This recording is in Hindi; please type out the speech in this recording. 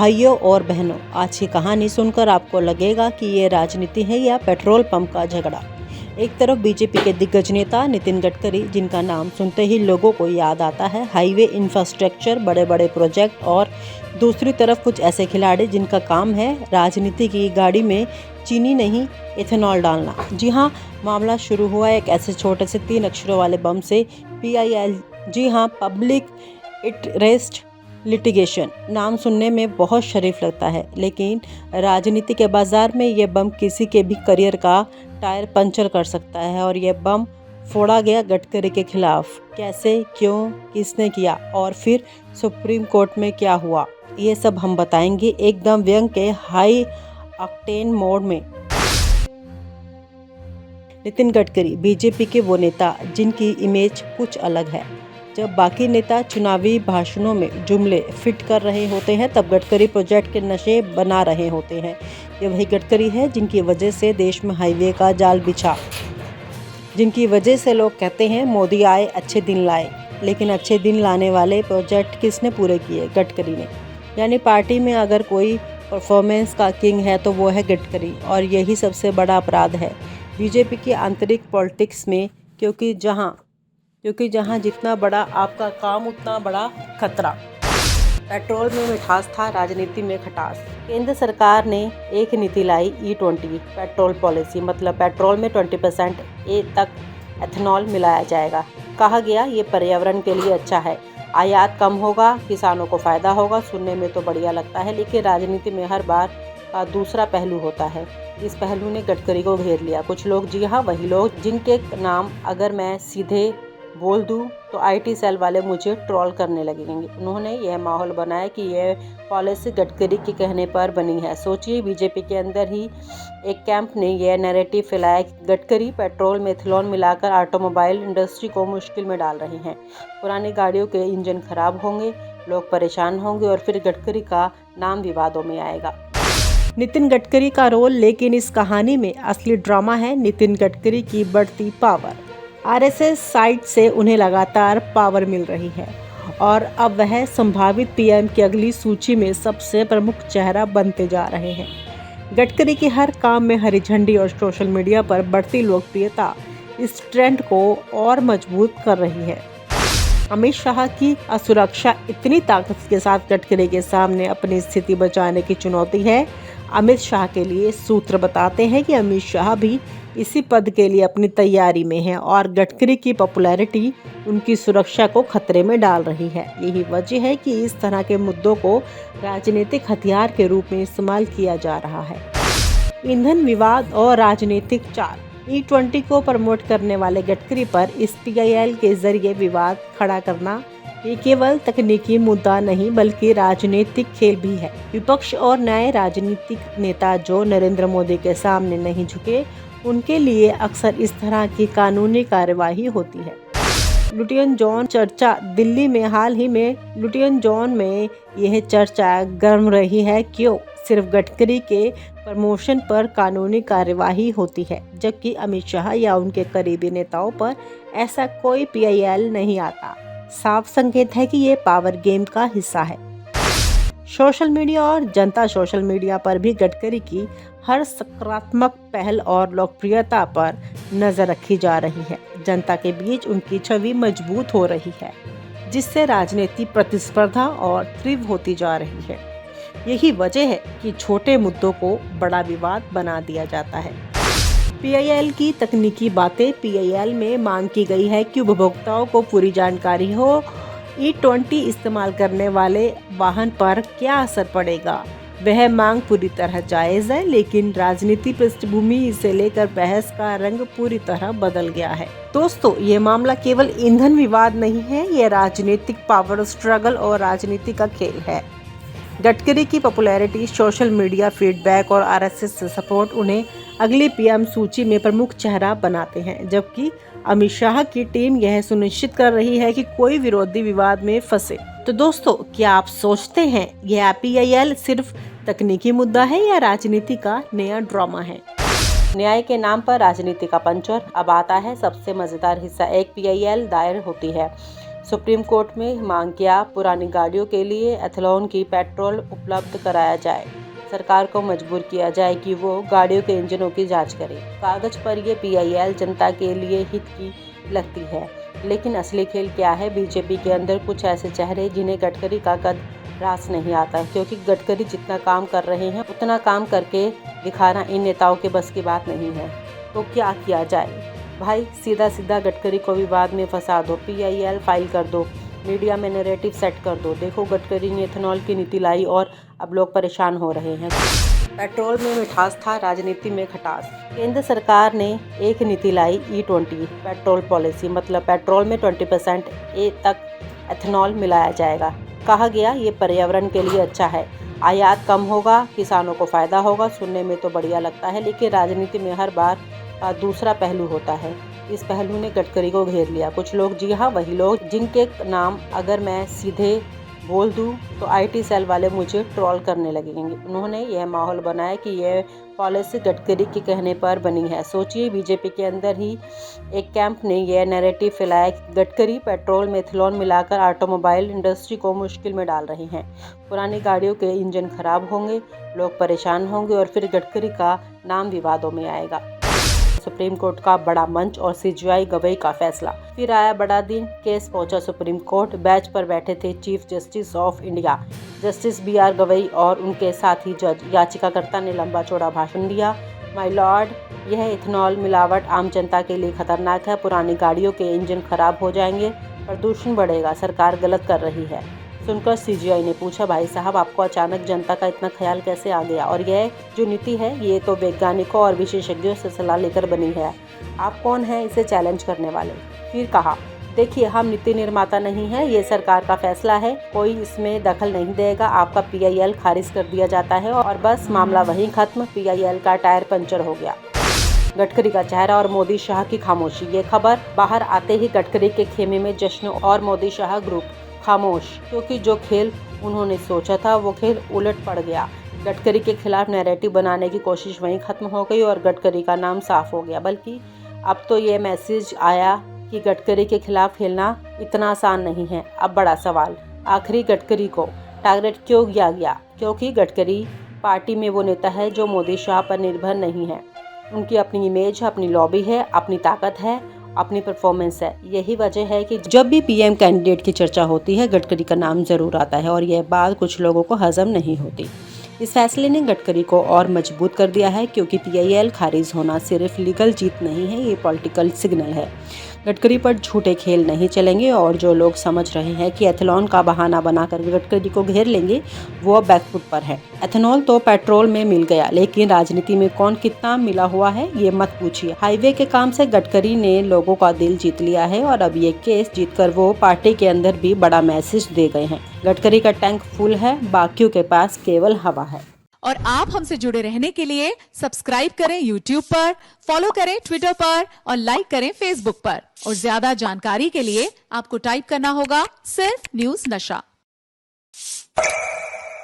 भाइयों और बहनों, आज की कहानी सुनकर आपको लगेगा कि ये राजनीति है या पेट्रोल पंप का झगड़ा। एक तरफ बीजेपी के दिग्गज नेता नितिन गडकरी, जिनका नाम सुनते ही लोगों को याद आता है हाईवे इंफ्रास्ट्रक्चर, बड़े बड़े प्रोजेक्ट, और दूसरी तरफ कुछ ऐसे खिलाड़ी जिनका काम है राजनीति की गाड़ी में चीनी नहीं इथेनॉल डालना। जी हाँ, मामला शुरू हुआ एक ऐसे छोटे से 3 अक्षरों वाले बम से, PIL। जी हाँ, पब्लिक इंटरेस्ट लिटिगेशन। नाम सुनने में बहुत शरीफ लगता है, लेकिन राजनीति के बाजार में ये बम किसी के भी करियर का टायर पंचर कर सकता है। और ये बम फोड़ा गया गडकरी के खिलाफ। कैसे, क्यों, किसने किया और फिर सुप्रीम कोर्ट में क्या हुआ, ये सब हम बताएंगे एकदम व्यंग के हाई ऑक्टेन मोड में। नितिन गडकरी बीजेपी के वो नेता जिनकी इमेज कुछ अलग है। जब बाकी नेता चुनावी भाषणों में जुमले फिट कर रहे होते हैं, तब गडकरी प्रोजेक्ट के नशे बना रहे होते हैं। ये वही गडकरी है जिनकी वजह से देश में हाईवे का जाल बिछा, जिनकी वजह से लोग कहते हैं मोदी आए अच्छे दिन लाए। लेकिन अच्छे दिन लाने वाले प्रोजेक्ट किसने पूरे किए? गडकरी ने। यानी पार्टी में अगर कोई परफॉर्मेंस का किंग है तो वो है गडकरी, और यही सबसे बड़ा अपराध है बीजेपी की आंतरिक पॉलिटिक्स में, क्योंकि जहां जितना बड़ा आपका काम उतना बड़ा खतरा। पेट्रोल में मिठास था, राजनीति में खटास। केंद्र सरकार ने एक नीति लाई, E20 पेट्रोल पॉलिसी, मतलब पेट्रोल में 20% तक एथेनॉल मिलाया जाएगा। कहा गया ये पर्यावरण के लिए अच्छा है, आयात कम होगा, किसानों को फायदा होगा। सुनने में तो बढ़िया लगता है, लेकिन राजनीति में हर बार का दूसरा पहलू होता है। इस पहलू ने गडकरी को घेर लिया। कुछ लोग, जी हाँ वही लोग जिनके नाम अगर मैं सीधे बोल दूं तो IT सेल वाले मुझे ट्रोल करने लगेंगे। उन्होंने यह माहौल बनाया कि यह पॉलिसी गडकरी के कहने पर बनी है। सोचिए, बीजेपी के अंदर ही एक कैंप ने यह नैरेटिव फैलाया कि गडकरी पेट्रोल में इथेनॉल मिलाकर ऑटोमोबाइल इंडस्ट्री को मुश्किल में डाल रहे हैं। पुरानी गाड़ियों के इंजन खराब होंगे, लोग परेशान होंगे और फिर गडकरी का नाम विवादों में आएगा। नितिन गडकरी का रोल, लेकिन इस कहानी में असली ड्रामा है नितिन गडकरी की बढ़ती पावर। RSS साइट से उन्हें लगातार पावर मिल रही है और अब वह संभावित PM की अगली सूची में सबसे प्रमुख चेहरा बनते जा रहे हैं। गडकरी के हर काम में हरी झंडी और सोशल मीडिया पर बढ़ती लोकप्रियता इस ट्रेंड को और मजबूत कर रही है। अमित शाह की असुरक्षा इतनी ताकत के साथ गडकरी के सामने अपनी स्थिति बचाने की चुनौती है। अमित शाह के लिए सूत्र बताते हैं कि अमित शाह भी इसी पद के लिए अपनी तैयारी में है और गडकरी की पॉपुलैरिटी उनकी सुरक्षा को खतरे में डाल रही है। यही वजह है कि इस तरह के मुद्दों को राजनीतिक हथियार के रूप में इस्तेमाल किया जा रहा है। ईंधन विवाद और राजनीतिक चाल। E20 को प्रमोट करने वाले गडकरी पर इस PIL के जरिए विवाद खड़ा करना ये केवल तकनीकी मुद्दा नहीं बल्कि राजनीतिक खेल भी है। विपक्ष और नए राजनीतिक नेता जो नरेंद्र मोदी के सामने नहीं झुके, उनके लिए अक्सर इस तरह की कानूनी कार्यवाही होती है। लुटियन जोन चर्चा। दिल्ली में हाल ही में लुटियन जोन में यह चर्चा गर्म रही है। क्यों? सिर्फ गडकरी के प्रमोशन पर कानूनी कार्यवाही होती है, जबकि अमित शाह या उनके करीबी नेताओं पर ऐसा कोई PIL नहीं आता। साफ संकेत है कि ये पावर गेम का हिस्सा है। सोशल मीडिया और जनता। सोशल मीडिया पर भी गडकरी की हर सकारात्मक पहल और लोकप्रियता पर नजर रखी जा रही है। जनता के बीच उनकी छवि मजबूत हो रही है, जिससे राजनीति प्रतिस्पर्धा और तीव्र होती जा रही है। यही वजह है कि छोटे मुद्दों को बड़ा विवाद बना दिया जाता है। PIL की तकनीकी बातें। PIL में मांग की गई है कि उपभोक्ताओं को पूरी जानकारी हो E20 इस्तेमाल करने वाले वाहन पर क्या असर पड़ेगा। वह मांग पूरी तरह जायज़ है, लेकिन राजनीति पृष्ठभूमि से लेकर बहस का रंग पूरी तरह बदल गया है। दोस्तों, ये मामला केवल ईंधन विवाद नहीं है, ये राजनीतिक पावर स्ट्रगल और राजनीति का खेल है। गडकरी की पॉपुलैरिटी, सोशल मीडिया फीडबैक और RSS से सपोर्ट उन्हें अगली PM सूची में प्रमुख चेहरा बनाते हैं, जबकि अमित शाह की टीम यह सुनिश्चित कर रही है कि कोई विरोधी विवाद में फंसे। तो दोस्तों, क्या आप सोचते हैं यह PIL सिर्फ तकनीकी मुद्दा है या राजनीति का नया ड्रामा है? न्याय के नाम पर राजनीति का पंचर। अब आता है सबसे मजेदार हिस्सा। एक PIL दायर होती है, सुप्रीम कोर्ट में मांग किया, पुरानी गाड़ियों के लिए एथेनॉल की पेट्रोल उपलब्ध कराया जाए। सरकार को मजबूर किया जाए कि वो गाड़ियों के इंजनों की जांच करे। कागज पर ये PIL जनता के लिए हित की लगती है, लेकिन असली खेल क्या है? बीजेपी के अंदर कुछ ऐसे चेहरे जिन्हें गडकरी का कद रास नहीं आता, क्योंकि गडकरी जितना काम कर रहे हैं उतना काम करके दिखाना इन नेताओं के बस की बात नहीं है। तो क्या किया जाए भाई? सीधा सीधा गडकरी को विवाद में फंसा दो, PIL फाइल कर दो, मीडिया में नैरेटिव सेट कर दो। देखो, गडकरी ने एथेनॉल की नीति लाई और अब लोग परेशान हो रहे हैं। पेट्रोल में मिठास था, राजनीति में खटास। केंद्र सरकार ने एक नीति लाई, E20 पेट्रोल पॉलिसी, मतलब पेट्रोल में 20% तक एथेनॉल मिलाया जाएगा। कहा गया ये पर्यावरण के लिए अच्छा है, आयात कम होगा, किसानों को फायदा होगा। सुनने में तो बढ़िया लगता है, लेकिन राजनीति में हर बार का दूसरा पहलू होता है। इस पहलू ने गडकरी को घेर लिया। कुछ लोग, जी हाँ वही लोग जिनके नाम अगर मैं सीधे बोल दूं तो IT सेल वाले मुझे ट्रोल करने लगेंगे। उन्होंने यह माहौल बनाया कि यह पॉलिसी गडकरी के कहने पर बनी है। सोचिए, बीजेपी के अंदर ही एक कैंप ने यह नैरेटिव फैलाया कि गडकरी पेट्रोल में एथेनॉल मिलाकर ऑटोमोबाइल इंडस्ट्री को मुश्किल में डाल रहे हैं। पुरानी गाड़ियों के इंजन खराब होंगे, लोग परेशान होंगे और फिर गडकरी का नाम विवादों में आएगा। सुप्रीम कोर्ट का बड़ा मंच और CJI गवई का फैसला। फिर आया बड़ा दिन, केस पहुंचा सुप्रीम कोर्ट। बेंच पर बैठे थे chief justice of India justice BR Gavai और उनके साथी जज। याचिकाकर्ता ने लंबा चौड़ा भाषण दिया। माय लॉर्ड, यह इथेनॉल मिलावट आम जनता के लिए खतरनाक है। पुरानी गाड़ियों के इंजन खराब हो जाएंगे, प्रदूषण बढ़ेगा, सरकार गलत कर रही है। सुनकर CJI ने पूछा, भाई साहब आपको अचानक जनता का इतना ख्याल कैसे आ गया? और यह जो नीति है ये तो वैज्ञानिकों और विशेषज्ञों से सलाह लेकर बनी है। आप कौन हैं इसे चैलेंज करने वाले? फिर कहा, देखिए हम नीति निर्माता नहीं है, ये सरकार का फैसला है, कोई इसमें दखल नहीं देगा। आपका PIL खारिज कर दिया जाता है और बस मामला वहीं खत्म। PIL का टायर पंचर हो गया। गडकरी का चेहरा और मोदी शाह की खामोशी। ये खबर बाहर आते ही गडकरी के खेमे में जश्न और मोदी शाह ग्रुप खामोश, क्योंकि जो खेल उन्होंने सोचा था वो खेल उलट पड़ गया। गडकरी के खिलाफ नैरेटिव बनाने की कोशिश वहीं खत्म हो गई और गडकरी का नाम साफ हो गया। बल्कि अब तो ये मैसेज आया कि गडकरी के खिलाफ खेलना इतना आसान नहीं है। अब बड़ा सवाल, आखिरी गडकरी को टारगेट क्यों किया गया? क्योंकि गडकरी पार्टी में वो नेता है जो मोदी शाह पर निर्भर नहीं है। उनकी अपनी इमेज है, अपनी लॉबी है, अपनी ताकत है, अपनी परफॉर्मेंस है। यही वजह है कि जब भी PM कैंडिडेट की चर्चा होती है गडकरी का नाम जरूर आता है और यह बात कुछ लोगों को हजम नहीं होती। इस फैसले ने गडकरी को और मजबूत कर दिया है, क्योंकि PIL खारिज होना सिर्फ लीगल जीत नहीं है, ये पॉलिटिकल सिग्नल है। गडकरी पर झूठे खेल नहीं चलेंगे और जो लोग समझ रहे हैं कि एथेनॉल का बहाना बनाकर गडकरी को घेर लेंगे, वो अब बैकफुट पर है। एथेनॉल तो पेट्रोल में मिल गया, लेकिन राजनीति में कौन कितना मिला हुआ है ये मत पूछिए। हाईवे के काम से गडकरी ने लोगों का दिल जीत लिया है और अब ये केस जीतकर वो पार्टी के अंदर भी बड़ा मैसेज दे गए हैं। गडकरी का टैंक फुल है, बाकियों के पास केवल हवा है। और आप हमसे जुड़े रहने के लिए सब्सक्राइब करें YouTube पर, फॉलो करें Twitter पर और लाइक करें Facebook पर। और ज्यादा जानकारी के लिए आपको टाइप करना होगा सिर्फ न्यूज़ नशा।